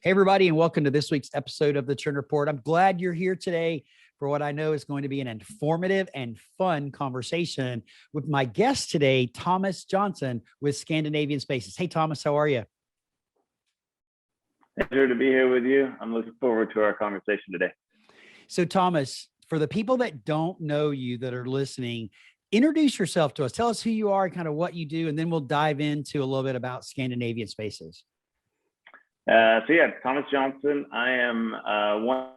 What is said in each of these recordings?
Hey, everybody, and welcome to this week's episode of the Churn Report. I'm glad you're here today for what I know is going to be an informative and fun conversation with my guest today, Thomas Jonsson with Scandinavian Spaces. Hey, Thomas, how are you? Pleasure to be here with you. I'm looking forward to our conversation today. So, Thomas, for the people that don't know you that are listening, introduce yourself to us. Tell us who you are, kind of what you do, and then we'll dive into a little bit about Scandinavian Spaces. Thomas Jonsson. I am one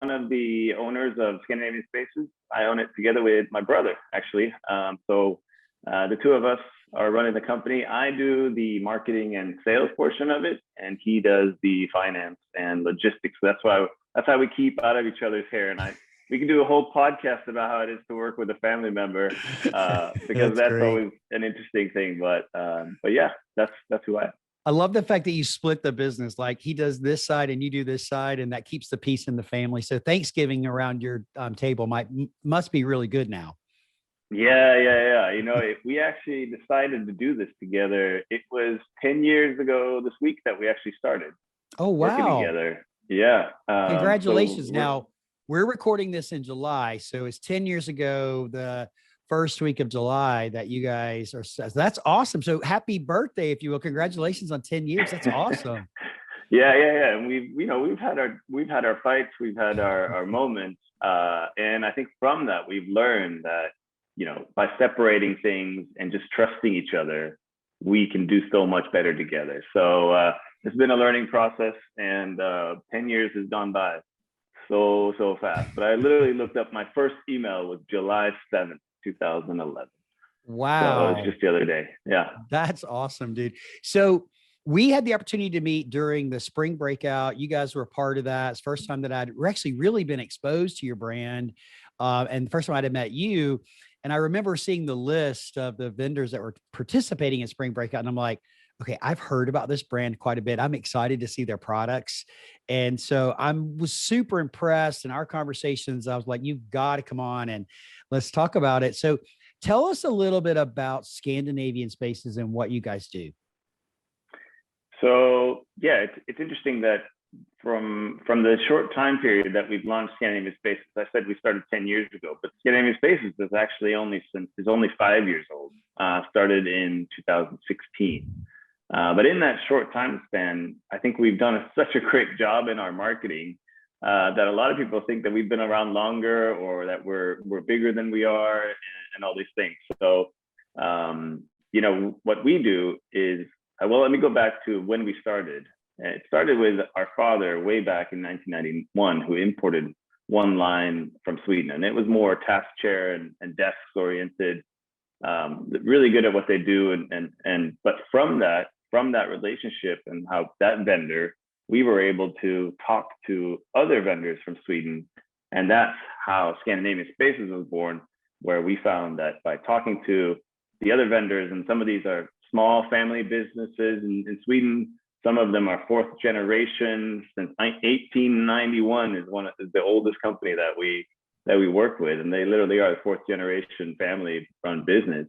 of the owners of Scandinavian Spaces. I own it together with my brother, actually. The two of us are running the company. I do the marketing and sales portion of it, and he does the finance and logistics. That's how we keep out of each other's hair. And we can do a whole podcast about how it is to work with a family member, because that's always an interesting thing. But yeah, that's who I am. I love the fact that you split the business. Like he does this side and you do this side, and that keeps the peace in the family. So Thanksgiving around your table must be really good now. Yeah. If we actually decided to do this together, it was 10 years ago this week that we actually started. Oh, wow. Working together. Yeah. Congratulations. Now we're recording this in July. So it's 10 years ago, the first week of July that you guys are. That's awesome. So happy birthday, if you will. Congratulations on 10 years. That's awesome. Yeah. And we've had our fights, we've had our moments. And I think from that, we've learned that, by separating things and just trusting each other, we can do so much better together. So it's been a learning process, and 10 years has gone by so fast. But I literally looked up, my first email was July 7th, 2011. Wow. So it was just the other day. Yeah. That's awesome, dude. So we had the opportunity to meet during the spring breakout. You guys were a part of that. It's the first time that I'd actually really been exposed to your brand. And the first time I'd met you. And I remember seeing the list of the vendors that were participating in spring breakout. And I'm like, okay, I've heard about this brand quite a bit. I'm excited to see their products. And so I was super impressed in our conversations. I was like, you've got to come on and let's talk about it. So tell us a little bit about Scandinavian Spaces and what you guys do. So yeah, it's interesting that from the short time period that we've launched Scandinavian Spaces, I said we started 10 years ago, but Scandinavian Spaces is actually only 5 years old. Started in 2016. But in that short time span, I think we've done such a great job in our marketing that a lot of people think that we've been around longer, or that we're bigger than we are, and all these things. So, what we do is, let me go back to when we started. It started with our father way back in 1991, who imported one line from Sweden, and it was more task chair and desks oriented. Really good at what they do, but from that relationship and how that vendor, we were able to talk to other vendors from Sweden, and that's how Scandinavian Spaces was born, where we found that by talking to the other vendors, and some of these are small family businesses in Sweden. Some of them are fourth generation. Since 1891 is the oldest company that we work with, and they literally are the fourth generation family run business.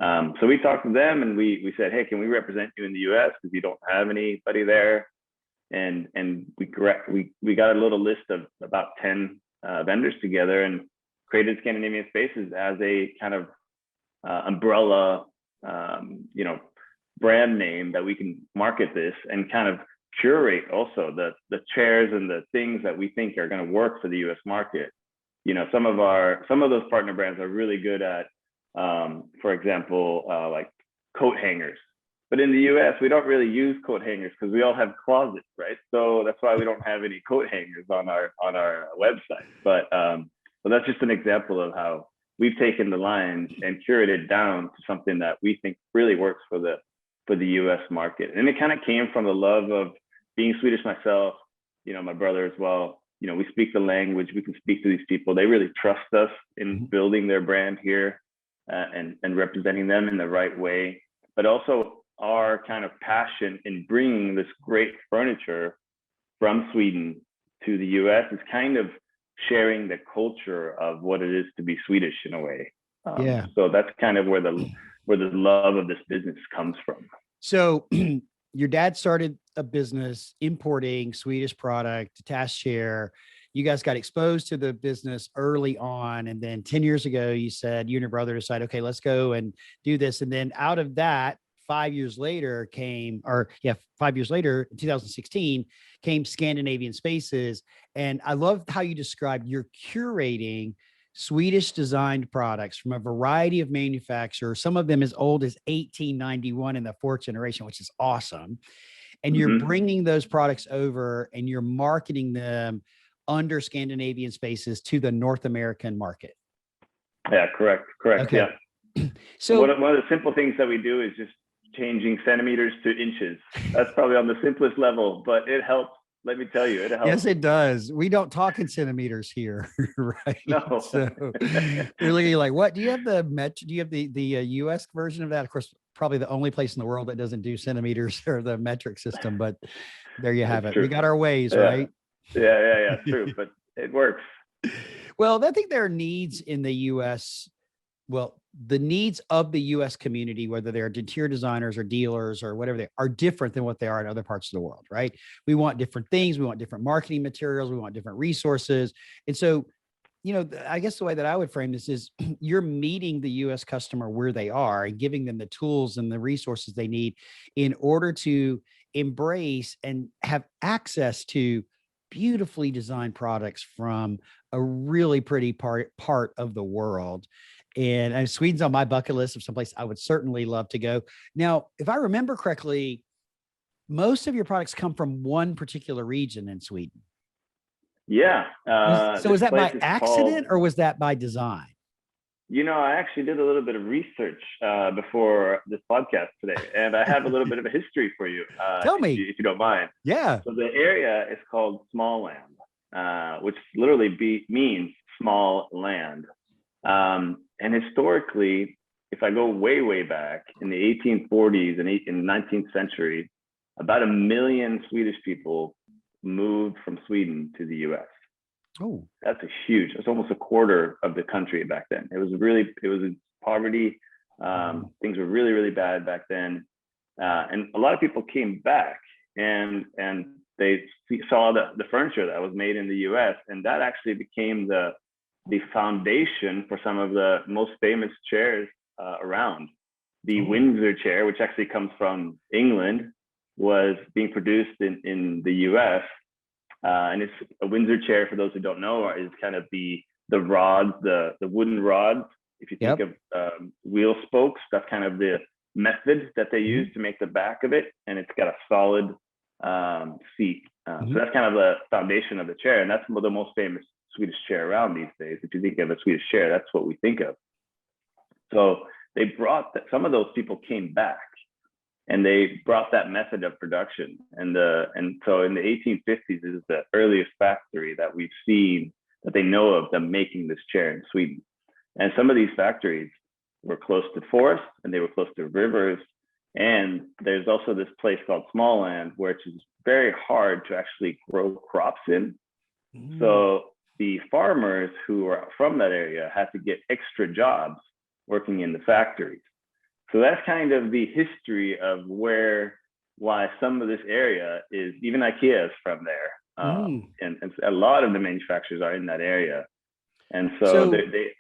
So we talked to them, and we said, hey, can we represent you in the US, because you don't have anybody there? And we got a little list of about 10 vendors together, and created Scandinavian Spaces as a kind of umbrella, brand name that we can market this and kind of curate also the chairs and the things that we think are going to work for the US market. Some of those partner brands are really good at, for example, like coat hangers. But in the US, we don't really use coat hangers because we all have closets, right? So that's why we don't have any coat hangers on our website. But that's just an example of how we've taken the lines and curated down to something that we think really works for the US market. And it kind of came from the love of being Swedish myself, my brother as well. We speak the language, we can speak to these people. They really trust us in building their brand here, and representing them in the right way. But also our kind of passion in bringing this great furniture from Sweden to the US is kind of sharing the culture of what it is to be Swedish in a way. So that's kind of where the love of this business comes from. So your dad started a business importing Swedish product, task chair. You guys got exposed to the business early on. And then 10 years ago, you said you and your brother decided, okay, let's go and do this. And then out of that, 5 years later came, or yeah, 5 years later, in 2016, came Scandinavian Spaces. And I love how you described you're curating Swedish designed products from a variety of manufacturers, some of them as old as 1891 in the fourth generation, which is awesome. And you're bringing those products over and you're marketing them under Scandinavian Spaces to the North American market. Yeah, correct. Okay. Yeah. So one of the simple things that we do is just changing centimeters to inches. That's probably on the simplest level, but it helps. Let me tell you, it helps. yes, it does. We don't talk in centimeters here, right? No. So you're looking like, what do you have do you have the US version of that? Of course, probably the only place in the world that doesn't do centimeters or the metric system, but there you have it. True. We got our ways, Yeah. right? Yeah. True, but it works. Well, I think there are needs in the US. Well, the needs of the US community, whether they're interior designers or dealers or whatever they are different than what they are in other parts of the world, right? We want different things. We want different marketing materials. We want different resources. And so, I guess the way that I would frame this is you're meeting the US customer where they are and giving them the tools and the resources they need in order to embrace and have access to beautifully designed products from a really pretty part of the world. And Sweden's on my bucket list of someplace I would certainly love to go. Now, if I remember correctly, most of your products come from one particular region in Sweden. Yeah. So was that by accident or was that by design? I actually did a little bit of research before this podcast today, and I have a little bit of a history for you. Tell me. If you don't mind. Yeah. So the area is called Small Land, which literally means small land. And historically, if I go way back in the 1840s and in the 19th century, about 1 million Swedish people moved from Sweden to the US. Oh, that's it's almost a quarter of the country back then. It was in poverty. Things were really bad back then. And a lot of people came back and they saw the furniture that was made in the US, and that actually became the foundation for some of the most famous chairs around. The Windsor chair, which actually comes from England, was being produced in the US. And it's a Windsor chair, for those who don't know, is kind of the rods, the wooden rods. If you think of wheel spokes, that's kind of the method that they use to make the back of it. And it's got a solid seat. So that's kind of the foundation of the chair. And that's the most famous Swedish chair around these days. If you think of a Swedish chair, that's what we think of. So they brought that. Some of those people came back, and they brought that method of production. And so in the 1850s is the earliest factory that we've seen that they know of them making this chair in Sweden. And some of these factories were close to forests and they were close to rivers. And there's also this place called Small Land, which is very hard to actually grow crops in. So the farmers who are from that area had to get extra jobs working in the factories. So that's kind of the history of why some of this area is, even IKEA is from there. And a lot of the manufacturers are in that area. And so they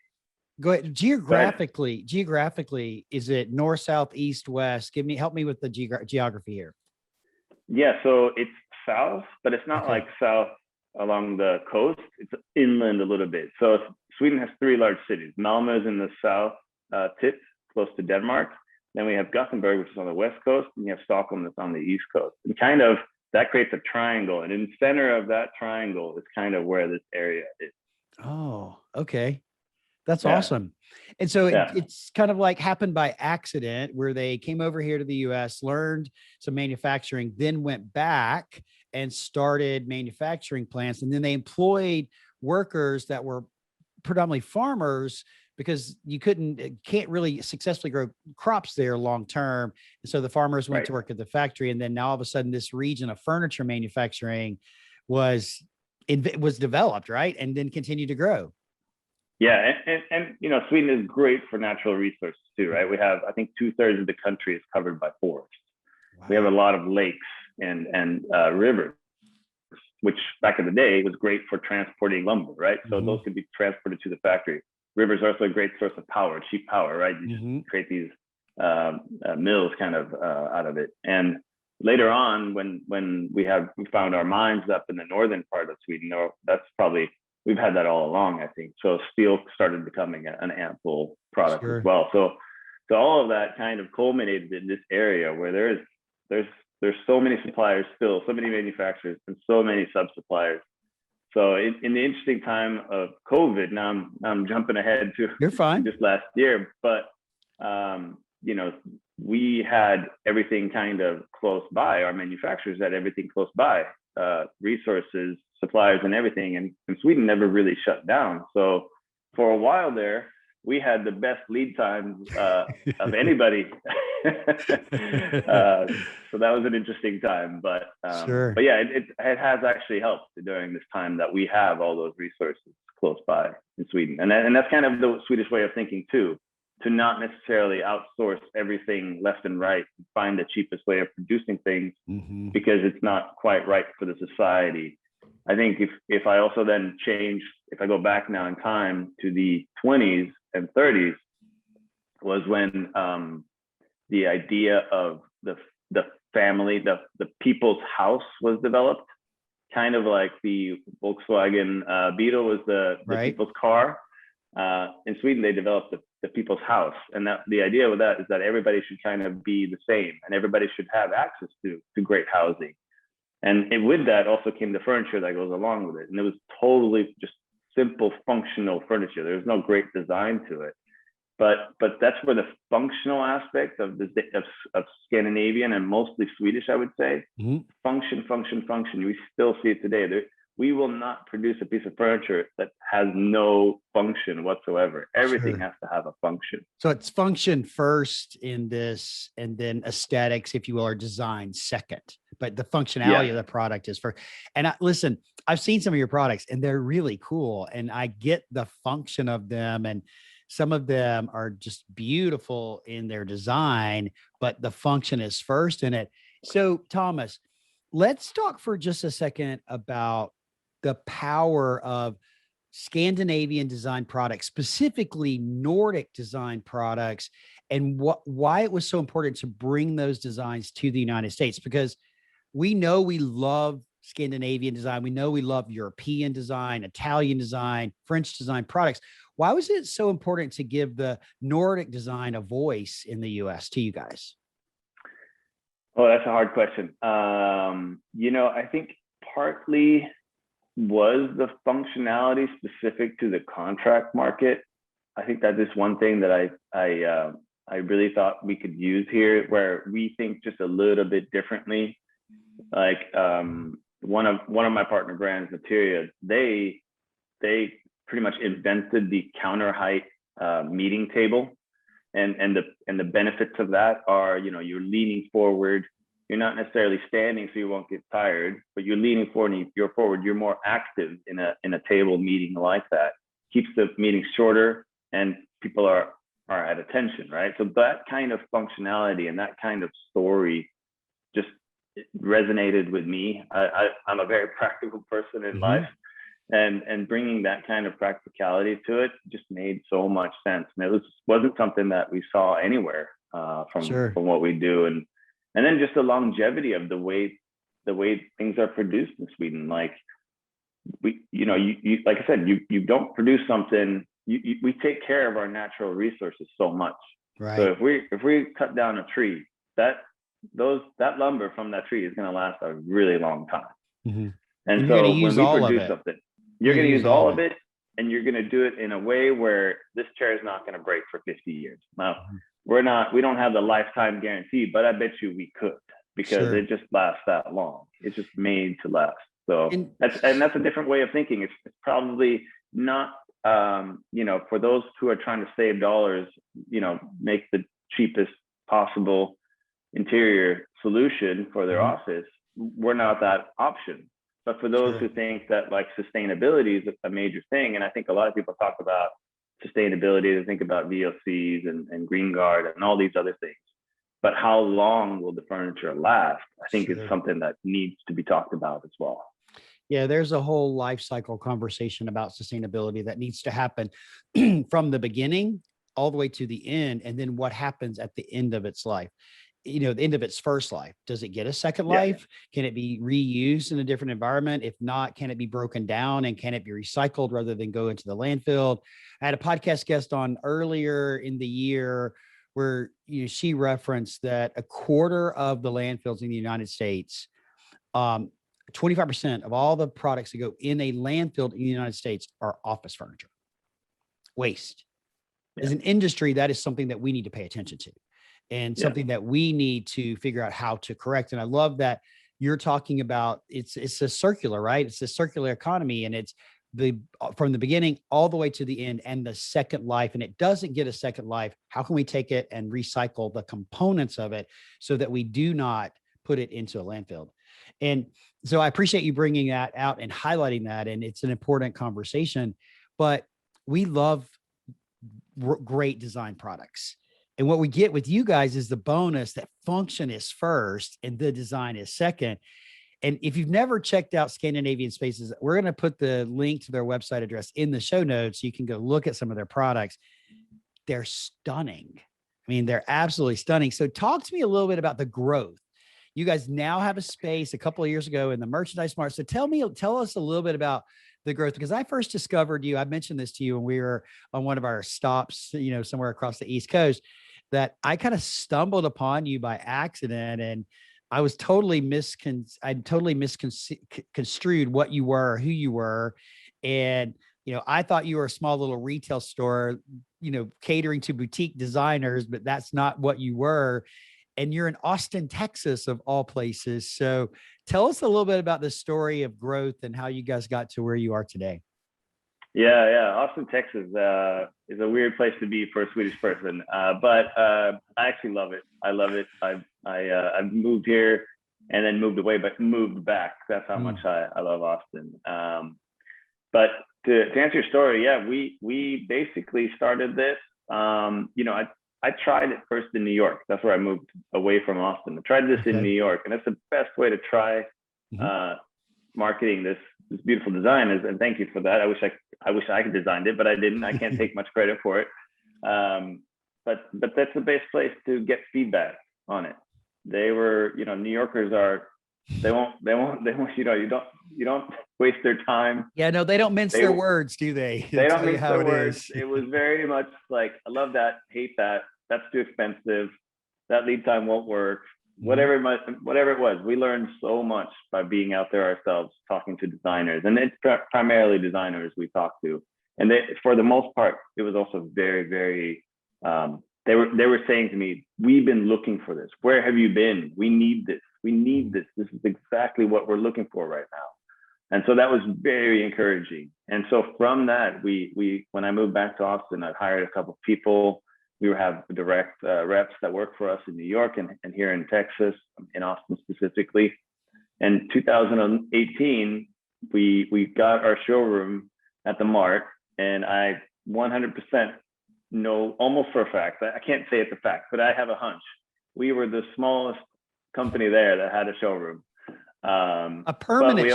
go ahead. Geographically, is it north, south, east, west? Help me with the geography here. Yeah, so it's south, but it's not like south along the coast. It's inland a little bit. So Sweden has 3 large cities. Malmö is in the south tip, close to Denmark. Then we have Gothenburg, which is on the west coast, and you have Stockholm that's on the east coast. And kind of that creates a triangle. And in the center of that triangle is kind of where this area is. Oh, okay. That's awesome. And so it's kind of like happened by accident, where they came over here to the US, learned some manufacturing, then went back and started manufacturing plants. And then they employed workers that were predominantly farmers, because you can't really successfully grow crops there long term. And so the farmers went to work at the factory. And then now all of a sudden this region of furniture manufacturing was developed, right? And then continued to grow. Yeah. And Sweden is great for natural resources too, right? We have, I think 2/3 of the country is covered by forest. We have a lot of lakes and rivers, which back in the day was great for transporting lumber, right? So those could be transported to the factory. Rivers are also a great source of power, cheap power, right? You just create these mills kind of out of it. And later on, when we found our mines up in the northern part of Sweden, or that's probably, we've had that all along, I think. So steel started becoming an ample product as well. So all of that kind of culminated in this area where there's so many suppliers still, so many manufacturers, and so many sub-suppliers. So in the interesting time of COVID, now I'm jumping ahead to You're fine. Just last year, but we had everything kind of close by. Our manufacturers had everything close by, resources, suppliers, and everything. And Sweden never really shut down. So for a while there, we had the best lead times of anybody. So that was an interesting time, but yeah, it has actually helped during this time that we have all those resources close by in Sweden. And that's kind of the Swedish way of thinking too, to not necessarily outsource everything left and right, find the cheapest way of producing things because it's not quite right for the society. I think if I also then if I go back now in time to the 20s and 30s, was when the idea of the family, the people's house was developed, kind of like the Volkswagen Beetle was the people's car. In Sweden, they developed the people's house, and that the idea with that is that everybody should kind of be the same, and everybody should have access to great housing. And with that also came the furniture that goes along with it, and it was totally just simple, functional furniture. There was no great design to it, but that's where the functional aspect of Scandinavian and mostly Swedish, I would say, function. We still see it today. We will not produce a piece of furniture that has no function whatsoever. Everything has to have a function. So it's function first in this, and then aesthetics, if you will, or design second. But the functionality of the product is first. And listen, I've seen some of your products and they're really cool. And I get the function of them. And some of them are just beautiful in their design, but the function is first in it. So Thomas, let's talk for just a second about the power of Scandinavian design products, specifically Nordic design products, and why it was so important to bring those designs to the United States. Because we know we love Scandinavian design. We know we love European design, Italian design, French design products. Why was it so important to give the Nordic design a voice in the US to you guys? Oh, that's a hard question. I think partly was the functionality specific to the contract market. I think that is one thing that I really thought we could use here, where we think just a little bit differently. Like one of my partner brands, Materia, they pretty much invented the counter height meeting table, and the benefits of that are, you're leaning forward. You're not necessarily standing so you won't get tired, but you're leaning forward and you're forward. You're more active in a table meeting like that. Keeps the meeting shorter and people are at attention, right? So that kind of functionality and that kind of story just resonated with me. I'm a very practical person in life, and bringing that kind of practicality to it just made so much sense. And it wasn't something that we saw anywhere from what we do. And then just the longevity of the way things are produced in Sweden. Like you like I said, you don't produce something. We take care of our natural resources so much. Right. So if we cut down a tree, that lumber from that tree is going to last a really long time. And so when we produce something, you're going to use all of it, and you're going to do it in a way where this chair is not going to break for 50 years. Now, we don't have the lifetime guarantee, but I bet you we could, because it just lasts that long. It's just made to last. So that's a different way of thinking. It's probably not, for those who are trying to save dollars, make the cheapest possible interior solution for their office. We're not that option. But for those who think that like sustainability is a major thing, and I think a lot of people talk about sustainability, they think about VOCs and Green Guard and all these other things. but how long will the furniture last? I think Sure. it's something that needs to be talked about as well. Yeah, there's a whole life cycle conversation about sustainability that needs to happen from the beginning all the way to the end. And then what happens at the end of its life? The end of its first life. Does it get a second Yeah. life? Can it be reused in a different environment? If not, can it be broken down and can it be recycled rather than go into the landfill? I had a podcast guest on earlier in the year where she referenced that a quarter of the landfills in the United States, 25% of all the products that go in a landfill in the United States are office furniture waste. As an industry, that is something that we need to pay attention to and something that we need to figure out how to correct. And I love that you're talking about it's a circular, right? It's a circular economy, and it's from the beginning all the way to the end and the second life. And it doesn't get a second life. How can we take it and recycle the components of it so that we do not put it into a landfill? And so I appreciate you bringing that out and highlighting that. And it's an important conversation, but we love great design products. And what we get with you guys is the bonus that function is first and the design is second. And if you've never checked out Scandinavian Spaces, we're going to put the link to their website address in the show notes. So you can go look at some of their products. They're stunning. I mean, they're absolutely stunning. So talk to me a little bit about the growth. You guys now have a space a couple of years ago in the merchandise mart. So tell us a little bit about the growth, because I first discovered you. I mentioned this to you when we were on one of our stops, somewhere across the East Coast, that I kind of stumbled upon you by accident, and I was totally misconstrued what you were, who you were. And, I thought you were a small little retail store, catering to boutique designers, but that's not what you were. And you're in Austin, Texas, of all places. So tell us a little bit about the story of growth and how you guys got to where you are today. Yeah. Austin, Texas is a weird place to be for a Swedish person, but I actually love it. I love it. I've moved here and then moved away, but moved back. That's how much I love Austin. But to answer your story, we basically started this. I tried it first in New York. That's where I moved away from Austin. I tried this in New York, and that's the best way to try marketing this beautiful design. And thank you for that. I wish I could design it, but I didn't. I can't take much credit for it. But that's the best place to get feedback on it. They were, New Yorkers are. They won't. You don't waste their time. Yeah, no, they don't mince their words, do they? They don't mince their words. It was very much like, I love that, hate that. That's too expensive. That lead time won't work. Whatever it was, we learned so much by being out there ourselves, talking to designers, and it's primarily designers we talked to. And for the most part, it was also very, very. They were saying to me, "We've been looking for this. Where have you been? We need this. We need this. This is exactly what we're looking for right now." And so that was very encouraging. And so from that, when I moved back to Austin, I hired a couple of people. We have direct reps that work for us in New York and here in Texas, in Austin specifically. In 2018, we got our showroom at the Mart, and I 100% know, almost for a fact, I can't say it's a fact, but I have a hunch. We were the smallest company there that had a showroom. A permanent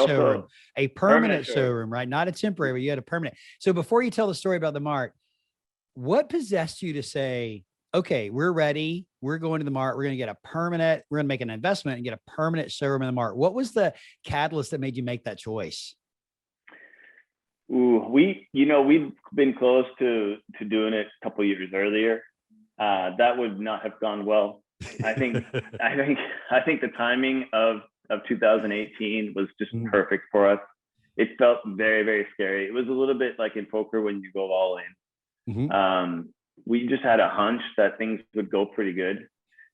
showroom, right? Not a temporary, but you had a permanent. So before you tell the story about the Mart, what possessed you to say, okay, we're ready. We're going to the Mart. We're going to make an investment and get a permanent showroom in the Mart. What was the catalyst that made you make that choice? Ooh, we've been close to doing it a couple of years earlier. That would not have gone well. I think the timing of 2018 was just perfect for us. It felt very, very scary. It was a little bit like in poker when you go all in. We just had a hunch that things would go pretty good.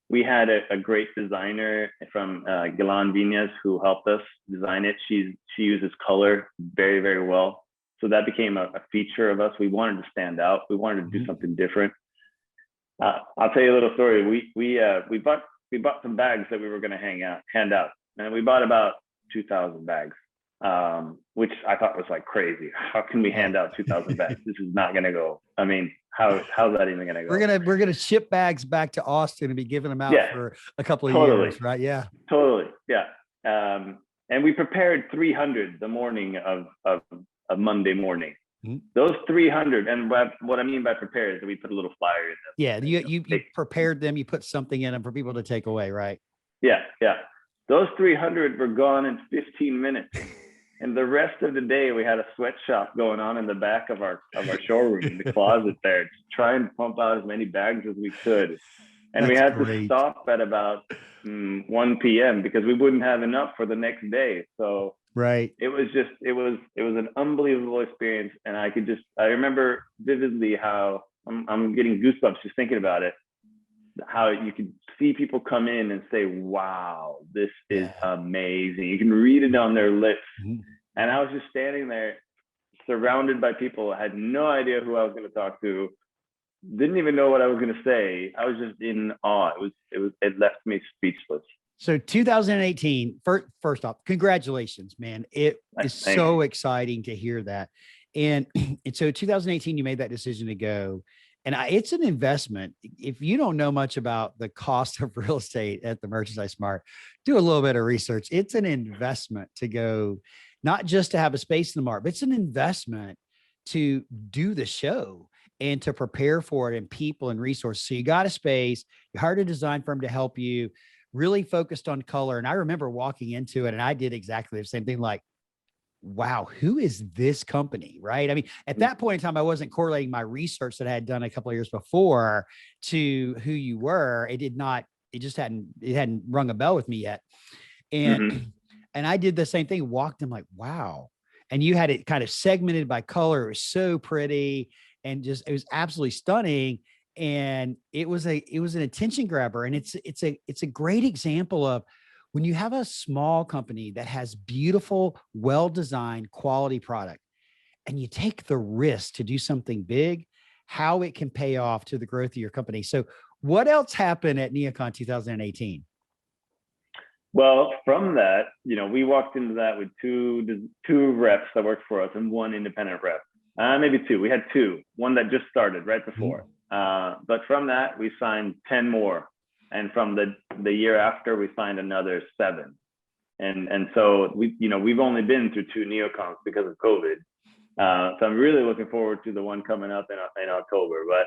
We had a great designer from Gilan Vinas who helped us design it. She uses color very, very well. So that became a feature of us. We wanted to stand out. We wanted to do something different. I'll tell you a little story. We bought some bags that we were going to hand out, and we bought about 2,000 bags. which I thought was like crazy. How can we hand out 2,000 bags? This is not going to go. I mean, how's that even going to go? We're gonna ship bags back to Austin and be giving them out for a couple of years, right? Yeah, totally. Yeah. And we prepared 300 the morning of Monday morning. Mm-hmm. Those 300, and what I mean by prepared is that we put a little flyer in them. Yeah, you prepared them. You put something in them for people to take away, right? Yeah. Those 300 were gone in 15 minutes. And the rest of the day, we had a sweatshop going on in the back of our showroom, in the closet there, to try and pump out as many bags as we could. And we had to stop at about 1 p.m. because we wouldn't have enough for the next day. So right, it was an unbelievable experience. And I remember vividly how I'm getting goosebumps just thinking about it. How you could see people come in and say, wow, this is amazing. You can read it on their lips. Mm-hmm. And I was just standing there surrounded by people. I had no idea who I was going to talk to. Didn't even know what I was going to say. I was just in awe. It left me speechless. So 2018, first off, congratulations, man. It is so exciting to hear that. And so 2018, you made that decision to go. And it's an investment. If you don't know much about the cost of real estate at the Merchandise Mart, do a little bit of research. It's an investment to go, not just to have a space in the Mart, but it's an investment to do the show and to prepare for it, and people and resources. So you got a space, you hired a design firm to help you, really focused on color. And I remember walking into it and I did exactly the same thing. Like, wow, who is this company? Right. I mean, at that point in time, I wasn't correlating my research that I had done a couple of years before to who you were. It hadn't rung a bell with me yet. And, and I did the same thing, walked in like, wow. And you had it kind of segmented by color. It was so pretty and it was absolutely stunning. And it was an attention grabber. And it's a great example of when you have a small company that has beautiful, well-designed quality product and you take the risk to do something big, how it can pay off to the growth of your company. So what else happened at NeoCon 2018? Well, from that, we walked into that with two reps that worked for us and one independent rep. Maybe two. We had two, one that just started right before. But from that, we signed 10 more. And from the year after, we signed another 7. And so we've only been through 2 NeoCons because of COVID. So I'm really looking forward to the one coming up in October. But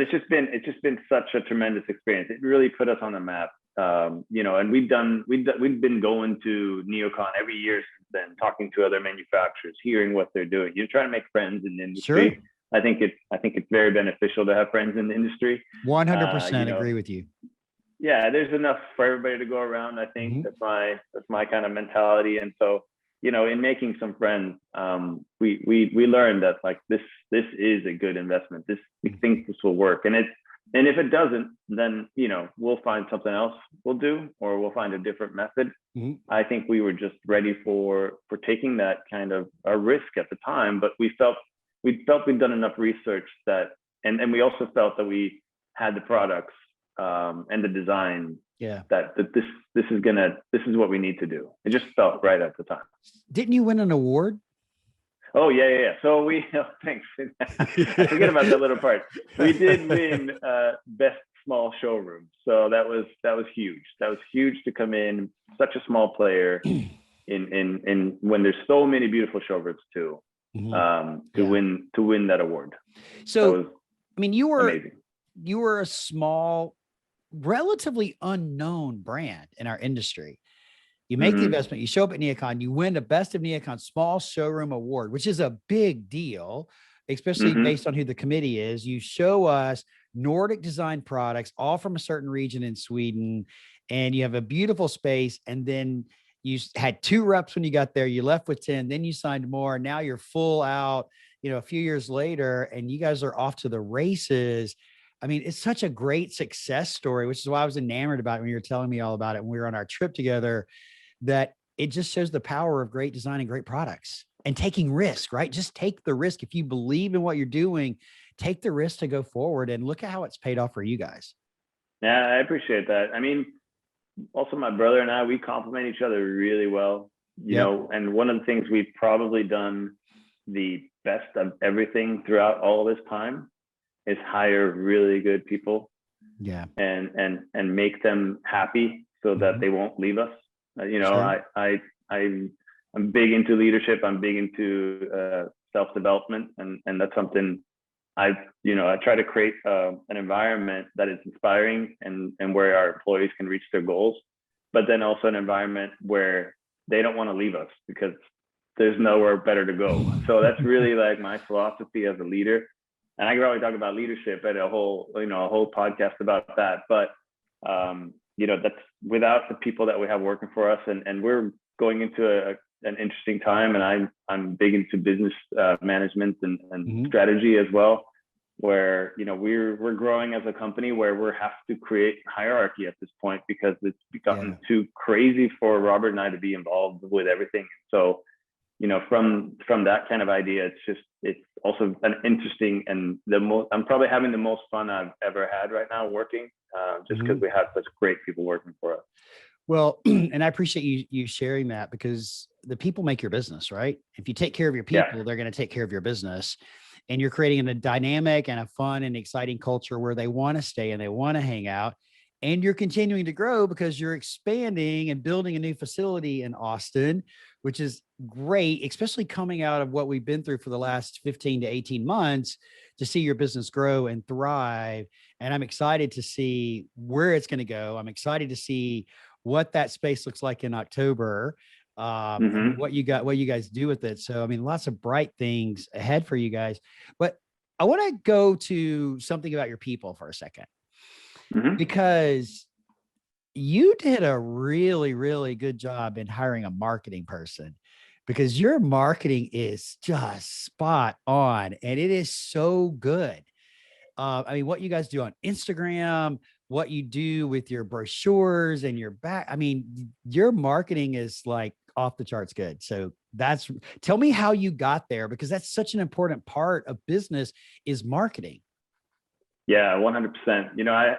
it's just been such a tremendous experience. It really put us on the map. And we've been going to NeoCon every year since then, talking to other manufacturers, hearing what they're doing. You're trying to make friends in the industry. Sure. I think it's very beneficial to have friends in the industry. 100% agree with you. Yeah, there's enough for everybody to go around. I think that's my kind of mentality. And so, in making some friends, we learned that like this is a good investment. We think this will work. And if it doesn't, then we'll find something else we'll do, or we'll find a different method. I think we were just ready for taking that kind of a risk at the time, but we felt we'd done enough research and we also felt that we had the products and the design. Yeah. That this is what we need to do. It just felt right at the time. Didn't you win an award? Oh yeah. So thanks. I forget about that little part. We did win best small showroom. So that was huge. That was huge to come in, such a small player in when there's so many beautiful showrooms too. To win that award. So I mean, you were amazing. You were a small, relatively unknown brand in our industry. You make the investment, you show up at NeoCon, you win the Best of NeoCon Small Showroom Award, which is a big deal, especially based on who the committee is. You show us Nordic design products, all from a certain region in Sweden, and you have a beautiful space. And then you had 2 reps when you got there, you left with 10, then you signed more. Now you're full out, a few years later, and you guys are off to the races. I mean, it's such a great success story, which is why I was enamored about it when you were telling me all about it when we were on our trip together, that it just shows the power of great design and great products and taking risk, right? Just take the risk. If you believe in what you're doing, take the risk to go forward, and look at how it's paid off for you guys. Yeah, I appreciate that. I mean, also my brother and I, we complement each other really well. you know, and one of the things we've probably done the best of everything throughout all this time is hire really good people. Yeah. And make them happy so that they won't leave us. You know, sure. I'm big into leadership. I'm big into self-development, and that's something I try to create an environment that is inspiring and where our employees can reach their goals, but then also an environment where they don't want to leave us because there's nowhere better to go. So that's really like my philosophy as a leader. And I could probably talk about leadership at a whole podcast about that. But, that's without the people that we have working for us, and we're going into an interesting time. And I'm big into business management and strategy as well, where, we're growing as a company where we have to create hierarchy at this point because it's gotten too crazy for Robert and I to be involved with everything. So, from that kind of idea, it's also an interesting, and I'm probably having the most fun I've ever had right now working, just because we have such great people working for us. Well, and I appreciate you sharing that, because the people make your business, right? If you take care of your people, they're going to take care of your business, and you're creating a dynamic and a fun and exciting culture where they want to stay and they want to hang out. And you're continuing to grow because you're expanding and building a new facility in Austin, which is great, especially coming out of what we've been through for the last 15 to 18 months, to see your business grow and thrive. And I'm excited to see where it's going to go. I'm excited to see what that space looks like in October, and what you guys do with it. So, I mean, lots of bright things ahead for you guys. But I want to go to something about your people for a second. Because you did a really, really good job in hiring a marketing person, because your marketing is just spot on and it is so good. I mean, what you guys do on Instagram, what you do with your brochures and your your marketing is like off the charts good. So tell me how you got there, because that's such an important part of business is marketing. Yeah, 100%.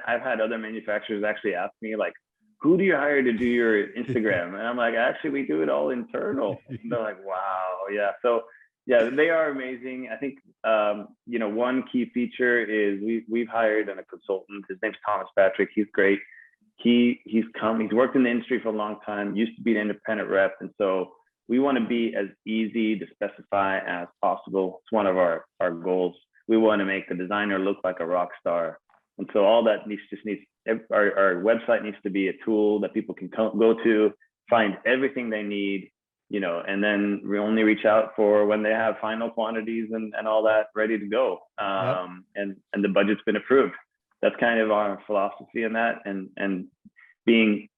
I've had other manufacturers actually ask me, like, who do you hire to do your Instagram? And I'm like, actually, we do it all internal. And they're like, wow. Yeah. So yeah, they are amazing. I think, one key feature is we've hired a consultant. His name's Thomas Patrick. He's great. He's worked in the industry for a long time, used to be an independent rep. And so we want to be as easy to specify as possible. It's one of our goals. We want to make the designer look like a rock star. And so all that our website needs to be a tool that people can go to, find everything they need, and then we only reach out for when they have final quantities and all that ready to go. And the budget's been approved. That's kind of our philosophy in that. And being,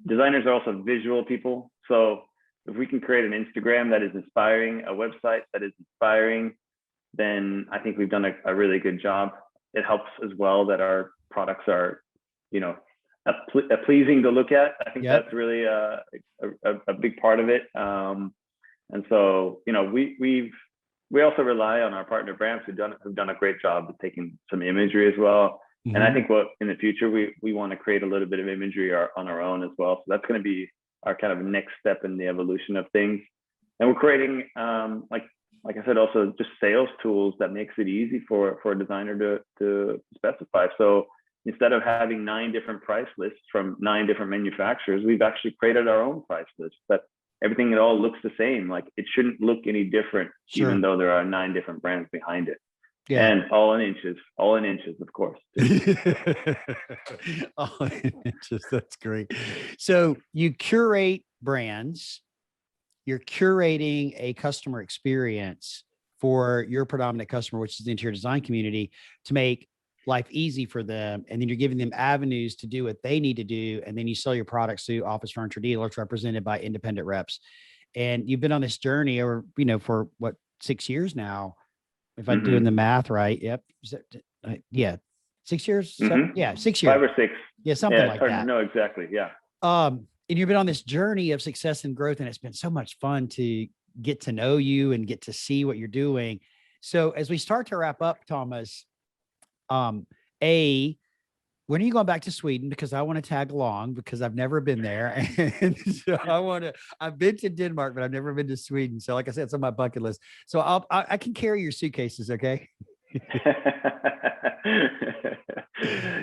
designers are also visual people. So if we can create an Instagram that is inspiring, a website that is inspiring, then I think we've done a really good job. It helps as well that our products are, pleasing to look at. I think that's really a big part of it. And so, we also rely on our partner brands who've done a great job of taking some imagery as well. And I think in the future, we want to create a little bit of imagery on our own as well. So that's going to be our kind of next step in the evolution of things. And we're creating, like I said, also just sales tools that makes it easy for a designer to specify. So instead of having 9 different price lists from 9 different manufacturers, we've actually created our own price list, but everything, it all looks the same. Like it shouldn't look any different, even though there are 9 different brands behind it. Yeah. And all in inches, of course. All in inches. That's great. So you curate brands. You're curating a customer experience for your predominant customer, which is the interior design community, to make life easy for them. And then you're giving them avenues to do what they need to do. And then you sell your products to office furniture dealers represented by independent reps. And you've been on this journey for 6 years now, if I'm doing the math right. Yep. 6 years. 7, 6 years. 5 or 6. Yeah. Something like that. No, exactly. Yeah. And you've been on this journey of success and growth, and it's been so much fun to get to know you and get to see what you're doing. So as we start to wrap up, Thomas, when are you going back to Sweden? Because I want to tag along because I've never been there. And so I've been to Denmark, but I've never been to Sweden. So like I said, it's on my bucket list. So I can carry your suitcases. Okay.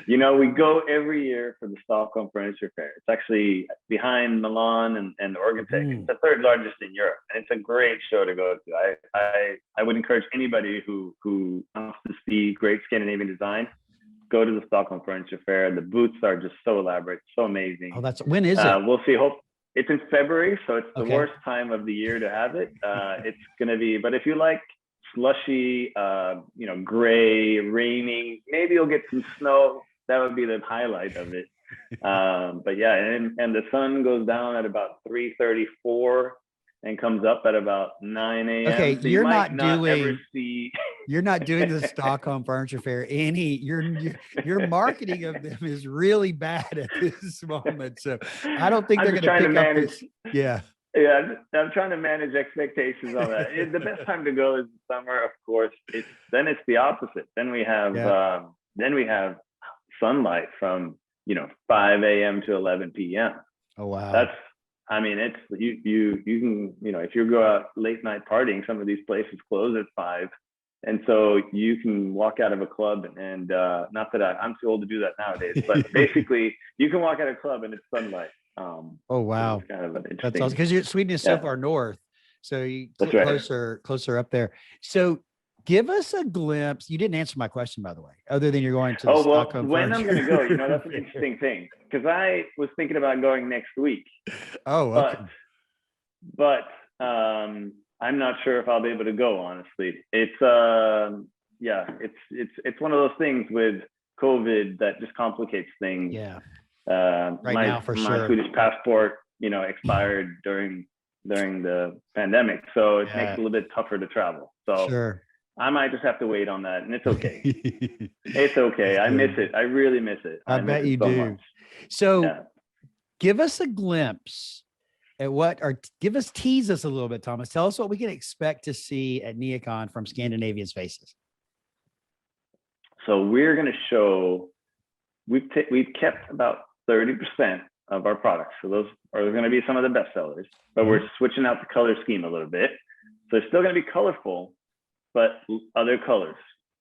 We go every year for the Stockholm Furniture Fair. It's actually behind Milan and Organtech. It's the third largest in Europe, and it's a great show to go to. I would encourage anybody who wants to see great Scandinavian design, go to the Stockholm Furniture Fair. The booths are just so elaborate, so amazing. Oh, when is it? We'll see. It's in February, so it's the worst time of the year to have it. It's going to be, but if you like slushy, gray, raining, maybe you'll get some snow. That would be the highlight of it. But yeah, and the sun goes down at about 3:34 and comes up at about 9 a.m. Okay, so you're not ever see. You're not doing the Stockholm Furniture Fair. Your marketing of them is really bad at this moment. So I don't think they're going to pick up this. Yeah. Yeah, I'm trying to manage expectations on that. The best time to go is summer, of course. Then it's the opposite. Then we have sunlight from 5 a.m. to 11 p.m. Oh wow. It's you can if you go out late night partying, some of these places close at 5, and so you can walk out of a club and not that I'm too old to do that nowadays, but basically you can walk out of a club and it's sunlight. Oh wow, kind of an interesting, that's awesome because Sweden is so far north, so you closer up there. So give us a glimpse. You didn't answer my question, by the way, other than you're going to Stockholm. When I'm going to go, that's an interesting thing, because I was thinking about going next week. Oh, okay. But I'm not sure if I'll be able to go, honestly. It's it's one of those things with COVID that just complicates things. Yeah. My Swedish passport, expired during the pandemic, so it makes it a little bit tougher to travel. So sure. I might just have to wait on that, and it's okay. It's okay. I miss it. I really miss it. I bet you do. Much. So give us a glimpse at tease us a little bit, Thomas. Tell us what we can expect to see at NeoCon from Scandinavian Spaces. So we're going to show, we've kept about 30% of our products. So those are going to be some of the best sellers, but we're switching out the color scheme a little bit. So it's still going to be colorful, but other colors.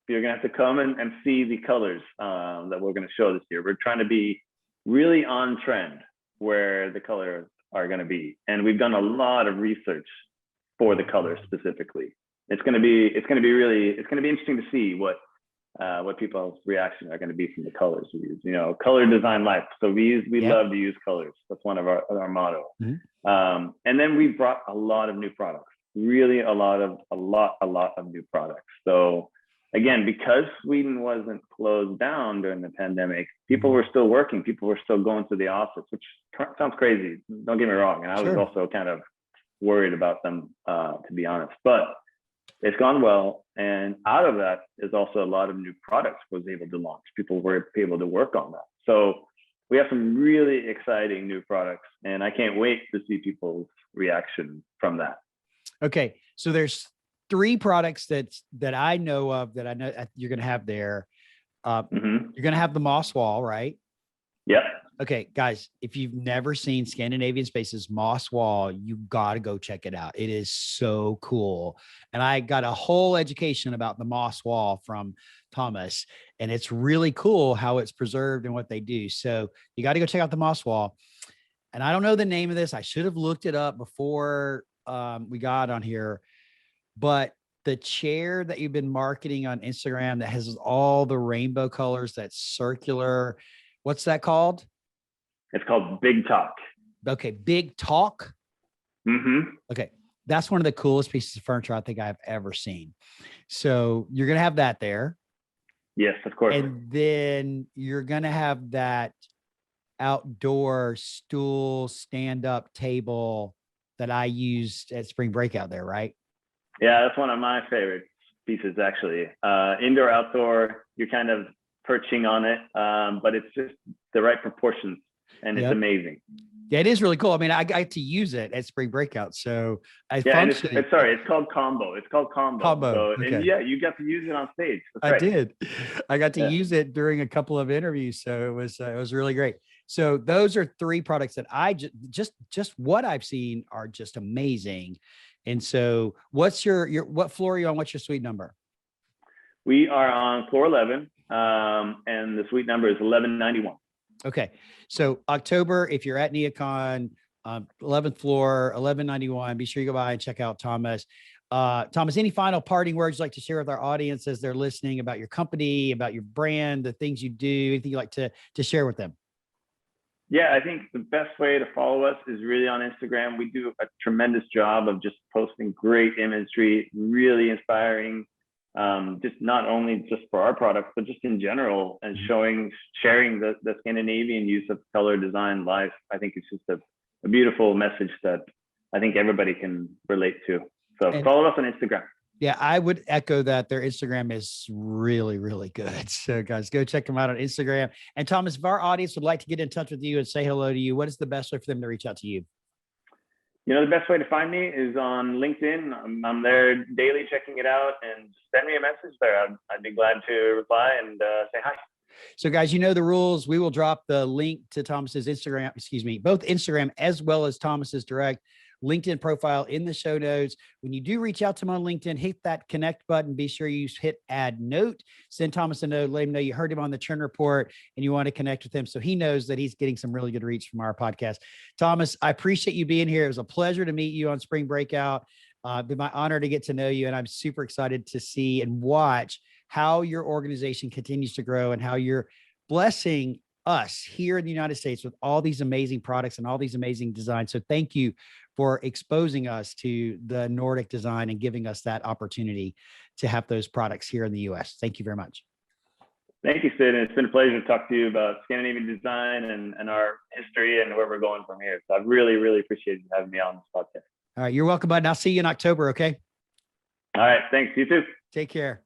You're going to have to come and see the colors that we're going to show this year. We're trying to be really on trend where the colors are going to be. And we've done a lot of research for the colors specifically. It's going to be interesting to see what people's reactions are going to be from the colors we use. Color design life. So we love to use colors. That's one of our motto. Mm-hmm. And then we brought a lot of new products. Really a lot of new products. So again, because Sweden wasn't closed down during the pandemic, people were still working. People were still going to the office, which sounds crazy. Don't get me wrong. And I was also kind of worried about them, to be honest. But it's gone well. And out of that is also a lot of new products was able to launch. People were able to work on that. So we have some really exciting new products, and I can't wait to see people's reaction from that. Okay. So there's 3 products that I know of that I know you're going to have there. You're going to have the moss wall, right? Yep. Okay, guys, if you've never seen Scandinavian Spaces moss wall, you got to go check it out. It is so cool. And I got a whole education about the moss wall from Thomas, and it's really cool how it's preserved and what they do. So you got to go check out the moss wall. And I don't know the name of this. I should have looked it up before we got on here, but the chair that you've been marketing on Instagram that has all the rainbow colors, that's circular. What's that called? It's called Big Talk. Okay. Big Talk. Mm-hmm. Okay. That's one of the coolest pieces of furniture I think I've ever seen. So you're going to have that there. Yes, of course. And then you're going to have that outdoor stool, stand-up table that I used at Spring Breakout there, right? Yeah, that's one of my favorite pieces, actually. Indoor, outdoor, you're kind of perching on it, but it's just the right proportions, and it's amazing. Yeah, it is really cool. I mean, I got to use it at spring breakout. So I Yeah, and functioned. it's called Combo. It's called Combo. Combo. So, and Okay. yeah, you got to use it on stage. That's I right. did. I got to Yeah. use it during a couple of interviews. So it was really great. So those are three products that I just what I've seen are just amazing. And so what's your what floor are you on? What's your suite number? We are on floor 11, and the suite number is 1191. Okay. So October, if you're at NeoCon, 11th floor, 1191, be sure you go by and check out Thomas. Thomas, any final parting words you'd like to share with our audience as they're listening about your company, about your brand, the things you do, anything you'd like to share with them? Yeah, I think the best way to follow us is really on Instagram. We do a tremendous job of just posting great imagery, really inspiring, just not only just for our products, but just in general, and sharing the Scandinavian use of color design life. I think it's just a beautiful message that I think everybody can relate to. So follow us on Instagram. Yeah, I would echo that. Their Instagram is really, really good. So guys, go check them out on Instagram. And Thomas, if our audience would like to get in touch with you and say hello to you, what is the best way for them to reach out to you? You know, the best way to find me is on LinkedIn. I'm there daily checking it out, and send me a message there. I'd be glad to reply and say hi. So guys, you know the rules. We will drop the link to Thomas's Instagram, both Instagram as well as Thomas's direct LinkedIn profile in the show notes. When you do reach out to him on LinkedIn, hit that connect button. Be sure you hit add note. Send Thomas a note. Let him know you heard him on the Trend Report and you want to connect with him so he knows that he's getting some really good reach from our podcast. Thomas, I appreciate you being here. It was a pleasure to meet you on Spring Breakout. It's been my honor to get to know you, and I'm super excited to see and watch how your organization continues to grow and how you're blessing us here in the United States with all these amazing products and all these amazing designs. So thank you for exposing us to the Nordic design and giving us that opportunity to have those products here in the US. Thank you very much. Thank you, Sid. And it's been a pleasure to talk to you about Scandinavian design and our history and where we're going from here. So I've really, really appreciated you having me on this podcast. All right. You're welcome, bud. And I'll see you in October. Okay. All right. Thanks. You too. Take care.